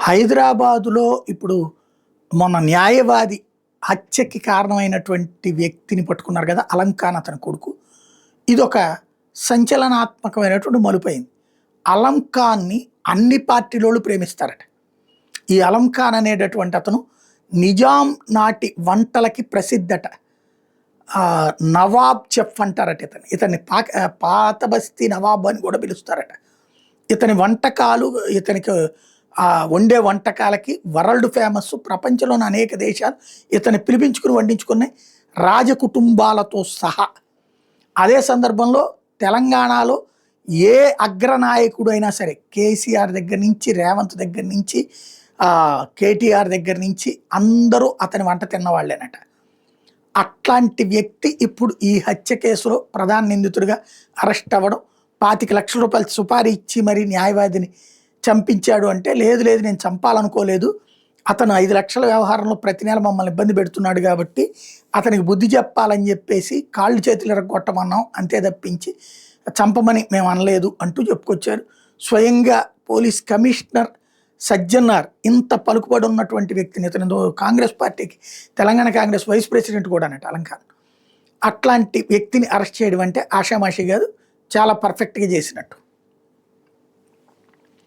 హైదరాబాదులో ఇప్పుడు మొన్న న్యాయవాది హత్యకి కారణమైనటువంటి వ్యక్తిని పట్టుకున్నారు కదా! అలంఖాన్ అతని కొడుకు. ఇదొక సంచలనాత్మకమైనటువంటి మలుపయింది. అలంఖాన్‌ని అన్ని పార్టీలోళ్ళు ప్రేమిస్తారట. ఈ అలంఖాన్ అనేటటువంటి అతను నిజాం నాటి వంటలకి ప్రసిద్ధట. నవాబ్ చెఫ్ అంటారట ఇతన్ని. ఇతన్ని పాత బస్తీ నవాబ్ అని కూడా పిలుస్తారట. ఇతని వంటకాలు ఇతనికి వండే వంటకాలకి వరల్డ్ ఫేమస్. ప్రపంచంలోని అనేక దేశాలు ఇతన్ని పిలిపించుకుని వండించుకున్నాయి, రాజకుటుంబాలతో సహా. అదే సందర్భంలో తెలంగాణలో ఏ అగ్రనాయకుడు అయినా సరే, కేసీఆర్ దగ్గర నుంచి, రేవంత్ దగ్గర నుంచి, కేటీఆర్ దగ్గర నుంచి అందరూ అతని వంట తిన్నవాళ్ళేనట. అట్లాంటి వ్యక్తి ఇప్పుడు ఈ హత్య కేసులో ప్రధాన నిందితుడిగా అరెస్ట్ అవ్వడం, 25 లక్షల రూపాయలు సుపారీ ఇచ్చి మరి న్యాయవాదిని చంపించాడు అంటే, లేదు లేదు నేను చంపాలనుకోలేదు, అతను 5 లక్షల వ్యవహారంలో ప్రతి నెల మమ్మల్ని ఇబ్బంది పెడుతున్నాడు కాబట్టి అతనికి బుద్ధి చెప్పాలని చెప్పేసి కాళ్ళు చేతులు ఎరగొట్టమన్నాం అంతే తప్పించి చంపమని మేము అనలేదు అంటూ చెప్పుకొచ్చారు. స్వయంగా పోలీస్ కమిషనర్ సజ్జనార్ ఇంత పలుకుబడి ఉన్నటువంటి వ్యక్తిని, ఇతను కాంగ్రెస్ పార్టీకి తెలంగాణ కాంగ్రెస్ వైస్ ప్రెసిడెంట్ కూడా అన్నట్టు అలంఖాన్. అట్లాంటి వ్యక్తిని అరెస్ట్ చేయడం అంటే ఆషామాషి కాదు, చాలా పర్ఫెక్ట్గా చేసినట్టు.